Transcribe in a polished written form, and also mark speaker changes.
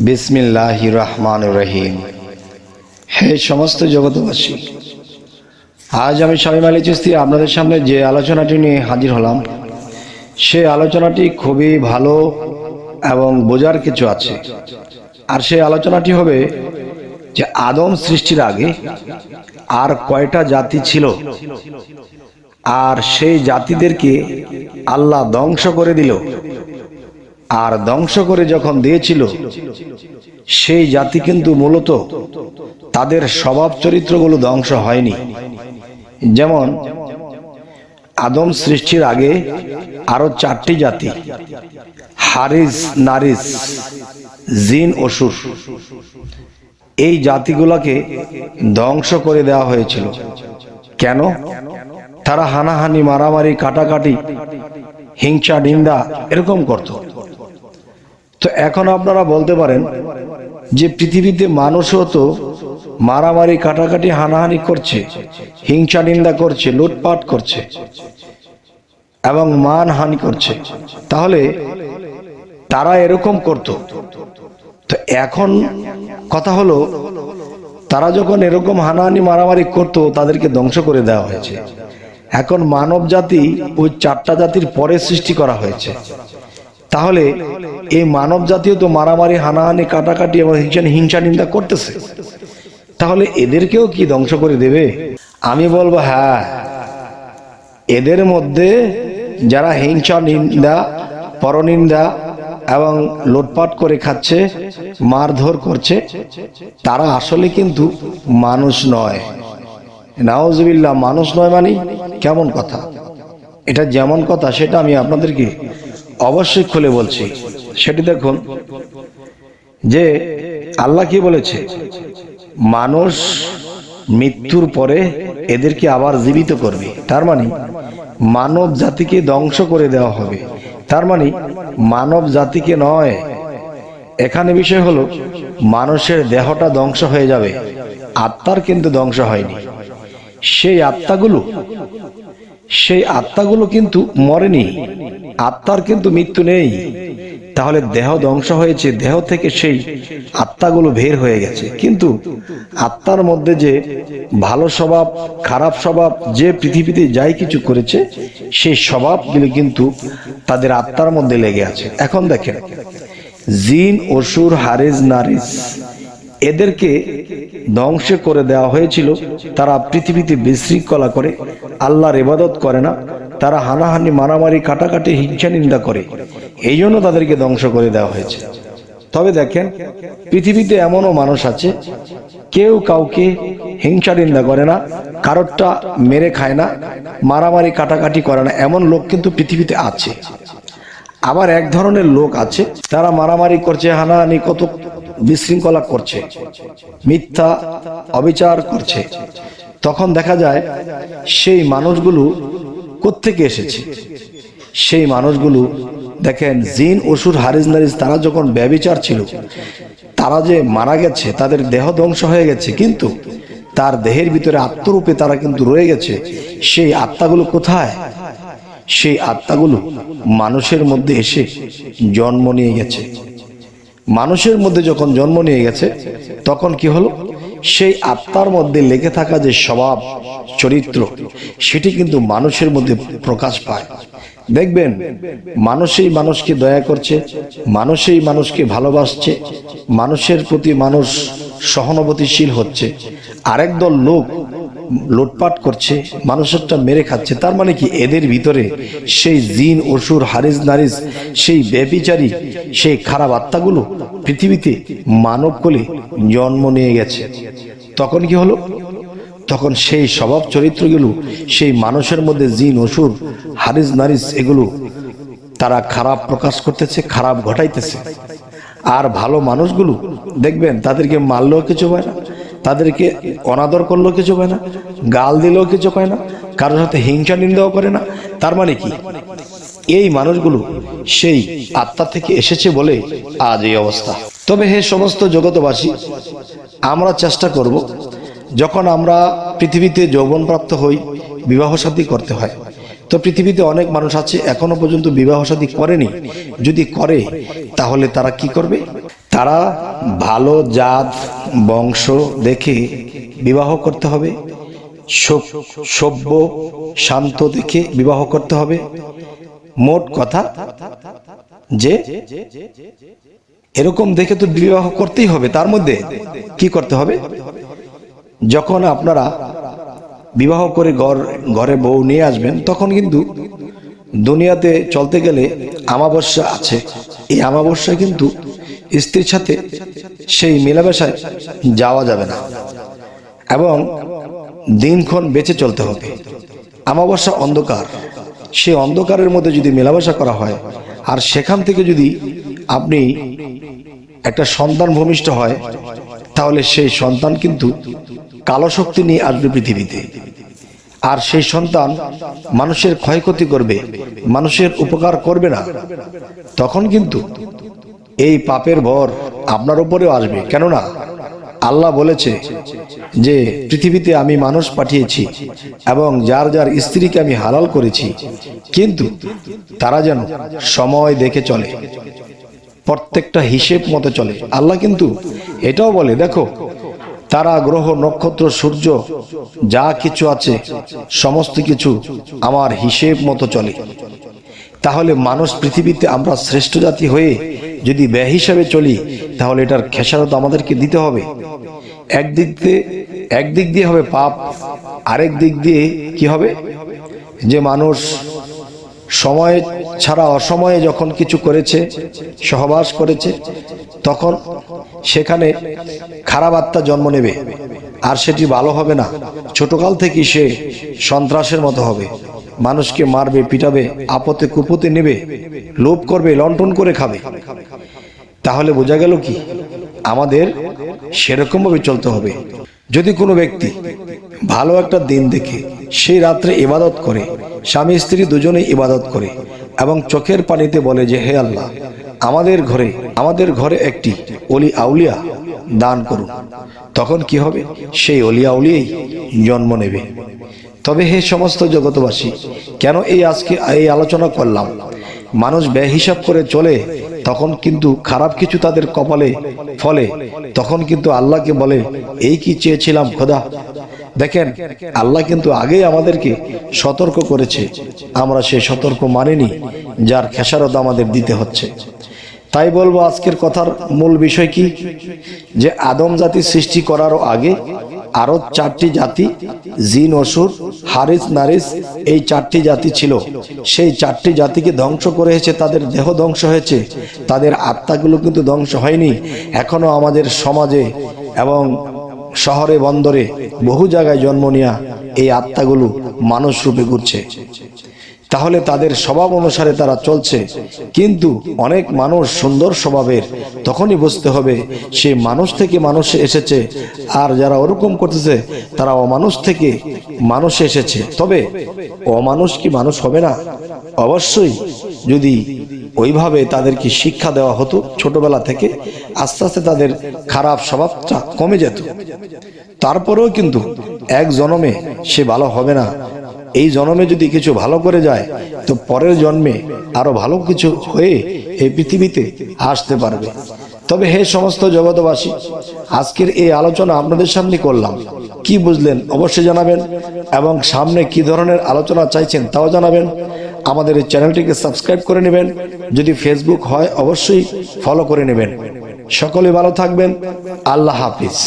Speaker 1: বিসমিল্লাহির রহমানির রহিম। হে সমস্ত জগৎবাসী, আজ আমি শামীম আলী চিশতি আপনাদের সামনে যে আলোচনাটি নিয়ে হাজির হলাম, সেই আলোচনাটি খুবই ভালো এবং বোঝার কিছু আছে। আর সেই আলোচনাটি হবে যে আদম সৃষ্টির আগে আর কয়টা জাতি ছিল, আর সেই জাতিদেরকে আল্লাহ ধ্বংস করে দিল। আর ধ্বংস করে যখন দিয়েছিল, সেই জাতি কিন্তু মূলত তাদের স্বভাব চরিত্রগুলো ধ্বংস হয়নি। যেমন আদম সৃষ্টির আগে আরো 4টি জাতি, হারিস, নারিস, জিন, অসুর, এই জাতিগুলোকে ধ্বংস করে দেওয়া হয়েছিল। কেন? তারা হানাহানি, মারামারি, কাটাকাটি, হিংসা, নিন্দা এরকম করত। তো এখন আপনারা বলতে পারেন যে পৃথিবীতে মানুষও তো মারামারি, কাটাকাটি, হানাহানি করছে, হিংসা নিন্দা করছে, লুটপাট করছে এবং মানহানি করছে, তাহলে তারা এরকম করত। তো এখন কথা হলো, তারা যখন এরকম হানাহানি মারামারি করত, তাদেরকে ধ্বংস করে দেওয়া হয়েছে। এখন মানব জাতি ওই 4টা জাতির পরে সৃষ্টি করা হয়েছে। তাহলে এই মানব জাতীয় তো মারামারি, হানাহানি, কাটাকাটি এবং হিংসা নিন্দা করতেছে, তাহলে এদেরকেও কি ধ্বংস করে দেবে? আমি বলবো হ্যাঁ, এদের মধ্যে যারা হিংসা, নিন্দা, পরনিন্দা এবং লুটপাট করে খাচ্ছে, মারধর করছে, তারা আসলে কিন্তু মানুষ নয়। নাউজুবিল্লাহ, মানুষ নয় মানে কেমন কথা? এটা যেমন কথা সেটা আমি আপনাদেরকে অবশ্যই খুলে বলছি। সেটি দেখুন যে আল্লাহ কি বলেছে, মানুষ মৃত্যুর পরে এদেরকে আবার জীবিত করবে। তার মানে মানব জাতিকে ধ্বংস করে দেওয়া হবে। তার মানে মানব জাতিকে নয়। এখানে বিষয় হলো, মানুষের দেহটা ধ্বংস হয়ে যাবে, আত্মার কিন্তু ধ্বংস হয়নি। সেই আত্মাগুলো কিন্তু মরেনি, আত্মার কিন্তু মৃত্যু নেই। তাহলে দেহ ধ্বংস হয়েছে, দেহ থেকে সেই আত্মাগুলো বের হয়ে গেছে, কিন্তু আত্মার মধ্যে যে ভালো স্বভাব, খারাপ স্বভাব, যে পৃথিবীতে যাই কিছু করেছে, সেই স্বভাবগুলো কিন্তু তাদের আত্মার মধ্যে লেগে আছে। এখন দেখেন, জিন, অসুর, হারিস, নারিস, এদেরকে ধ্বংস করে দেওয়া হয়েছিল। তারা পৃথিবীতে বিশৃঙ্খলা করে, আল্লাহর ইবাদত করে না, তারা হানাহানি, মারামারি, কাটাকাটি, হিংসা নিন্দা করে, এই জন্য তাদেরকে ধ্বংস করে দেওয়া হয়েছে। তবে দেখেন, পৃথিবীতে এমনও মানুষ আছে, কেউ কাউকে হিংসা নিন্দা করে না, কারোরটা মেরে খায় না, মারামারি, কাটাকাটি করে না, এমন লোক কিন্তু পৃথিবীতে আছে। আবার এক ধরনের লোক আছে, তারা মারামারি করছে, হানাহানি, কত বিশৃঙ্খলা করছে, মিথ্যা, অবিচার করছে। তখন দেখা যায় সেই মানুষগুলো কোত্থেকে এসেছে? সেই মানুষগুলো দেখেন, জিন, অসুর, হারিস, নারিস, তারা যখন ব্যভিচার ছিল, তারা যে মারা গেছে, তাদের দেহ ধ্বংস হয়ে গেছে, কিন্তু তার দেহের ভিতরে আত্মরূপে তারা কিন্তু রয়ে গেছে। সেই আত্মাগুলো কোথায়? সেই আত্মাগুলো মানুষের মধ্যে এসে জন্ম নিয়ে গেছে। মানুষের মধ্যে যখন জন্ম নিয়ে গেছে, তখন কি হলো? সেই আত্মার মধ্যে লেগে থাকা যে স্বভাব চরিত্র, সেটি কিন্তু মানুষের মধ্যে প্রকাশ পায়। দেখবেন, মানুষই মানুষকে দয়া করছে, মানুষই মানুষকে ভালোবাসছে, মানুষের প্রতি মানুষ সহানুভূতিশীল হচ্ছে। আরেক দল লোক লুটপাট করছে, মানুষেরটা মেরে খাচ্ছে। তার মানে কি? এদের ভিতরে সেই জিন, অসুর, হারিস, নারিস, সেই ব্যভিচারী, সেই খারাপ আত্মাগুলো পৃথিবীতে মানব কোলে জন্ম নিয়ে গেছে। তখন কি হলো? তখন সেই স্বভাব চরিত্রগুলো সেই মানুষের মধ্যে, জিন, অসুর, হারিস, নারিস, এগুলো তারা খারাপ প্রকাশ করতেছে, খারাপ ঘটাইতেছে। আর ভালো মানুষগুলো দেখবেন, তাদেরকে মারলেও কিছু হয় না, তাদেরকে অনাদর করলেও কিছু পায় না, গাল দিলেও কিছু পায় না, কারোর সাথে হিংসা নিন্দাও করে না। তার মানে কি? এই মানুষগুলো সেই আত্মা থেকে এসেছে বলে আজ এই অবস্থা। তবে হে সমস্ত জগৎবাসী, আমরা চেষ্টা করব, যখন আমরা পৃথিবীতে যৌবনপ্রাপ্ত হই, বিবাহ শাদী করতে হয়। তো পৃথিবীতে অনেক মানুষ আছে এখনো পর্যন্ত বিবাহ শাদী করেনি। যদি করে, তাহলে তারা কি করবে? তারা ভালো জাত বংশ দেখে বিবাহ করতে হবে, সভ্য শান্ত দেখে বিবাহ করতে হবে। মোট কথা যে এরকম দেখে তো বিবাহ করতেই হবে। তার মধ্যে কি করতে হবে, যখন আপনারা বিবাহ করে ঘরে বউ নিয়ে আসবেন, তখন কিন্তু দুনিয়াতে চলতে গেলে অমাবস্যা আছে। এই অমাবস্যায় কিন্তু স্ত্রীর সাথে সেই মেলামেশায় যাওয়া যাবে না এবং দিনক্ষণ বেঁচে চলতে হবে। অমাবস্যা অন্ধকার, সেই অন্ধকারের মধ্যে যদি মেলামেশা করা হয় আর সেখান থেকে যদি আপনি একটা সন্তান ভূমিষ্ঠ হয়, তাহলে সেই সন্তান কিন্তু কালো শক্তি নিয়ে আসবে পৃথিবীতে। আর সেই সন্তান মানুষের ক্ষয়ক্ষতি করবে, মানুষের উপকার করবে না। তখন কিন্তু এই পাপের ভর আপনার উপরেও আসবে। কেননা আল্লাহ বলেছে যে পৃথিবীতে আমি মানুষ পাঠিয়েছি এবং যার যার স্ত্রীকে আমি হালাল করেছি, কিন্তু তারা যেন সময় দেখে চলে, প্রত্যেকটা হিসেব মতো চলে। আল্লাহ কিন্তু এটাও বলে, দেখো তারা গ্রহ নক্ষত্র সূর্য যা কিছু আছে সমস্ত কিছু আমার হিসেব মতো চলে। তাহলে মানুষ পৃথিবীতে আমরা শ্রেষ্ঠ জাতি হয়ে যদি বেহিসাবে চলি, তাহলে এটার খেসারত আমাদেরকে দিতে হবে। একদিক দিয়ে হবে পাপ, আরেক দিক দিয়ে কি হবে, যে মানুষ সময় ছাড়া অসময়ে যখন কিছু করেছে, সহবাস করেছে, তখন সেখানে খারাপ আত্মা জন্ম নেবে আর সেটি ভালো হবে না। ছোটকাল থেকে সে সন্ত্রাসের মতো হবে, মানুষকে মারবে, পিটাবে, আপদে কুপতে নেবে, লোভ করবে, লণ্ঠন করে খাবে। তাহলে বোঝা গেল কি, আমাদের সেরকম ভাবে চলতে হবে। যদি কোনো ব্যক্তি ভালো একটা দিন দেখে সেই রাত্রে ইবাদত করে, স্বামী স্ত্রী দুজনেই ইবাদত করে এবং চোখের পানিতে বলে যে হে আল্লাহ, আমাদের ঘরে একটি ওলি আউলিয়া দান করুন, তখন কি হবে, সেই ওলি আউলিয়াই জন্ম নেবে। তবে হে সমস্ত জগতবাসী, কেন আজকে এই আলোচনা করলাম, মানুষ বেহিসাব করে চলে, তখন কিন্তু খারাপ কিছু তাদের কপালে ফলে, তখন কিন্তু আল্লাহকে বলে এই কি চেয়েছিলাম খোদা। দেখেন আল্লাহ কিন্তু আগেই আমাদেরকে সতর্ক করেছে, আমরা সেই সতর্ক মানিনি, যার খেসারত আমাদের দিতে হচ্ছে। তাই বলবো আজকের কথার মূল বিষয় কি, যে আদম জাতি সৃষ্টি করারও আগে আরো 4টি জাতি, জিন অসুর হারিস নারিস, এই 4টি জাতি ছিল। সেই 4টি জাতিকে ধ্বংস করে হয়েছে, তাদের দেহ ধ্বংস হয়েছে, তাদের আত্মাগুলো কিন্তু ধ্বংস হয়নি। এখনো আমাদের সমাজে এবং শহরে বন্দরে বহু জায়গায় জন্ম নেয়া এই আত্মাগুলো মানুষ রূপে ঘুরছে। তাহলে তাদের স্বভাব অনুসারে তারা চলছে, কিন্তু অনেক মানুষ সুন্দর স্বভাবের, তখনই বুঝতে হবে সে মানুষ থেকে মানুষে এসেছে, আর যারা ওরকম করতেছে তারা অমানুষ থেকে মানুষে এসেছে। তবে অমানুষ কি মানুষ হবে না? অবশ্যই, যদি ওইভাবে তাদেরকে শিক্ষা দেওয়া হতো ছোটবেলা থেকে, আস্তে আস্তে তাদের খারাপ স্বভাবটা কমে যেত। তারপরেও কিন্তু এক জন্মে সে ভালো হবে না। এই জন্মে যদি কিছু ভালো করে যায়, তো পরের জন্মে আরো ভালো কিছু হয়ে এই পৃথিবীতে আসতে পারবে। তবে হে সমস্ত জগতবাসী, আজকের এই আলোচনা আপনাদের সামনে করলাম, কি বুঝলেন অবশ্যই জানাবেন, এবং সামনে কি ধরনের আলোচনা চাইছেন তাও জানাবেন। আমাদের এই চ্যানেলটিকে সাবস্ক্রাইব করে নেবেন, যদি ফেসবুক হয় অবশ্যই ফলো করে নেবেন। সকলে ভালো থাকবেন, আল্লাহ হাফিজ।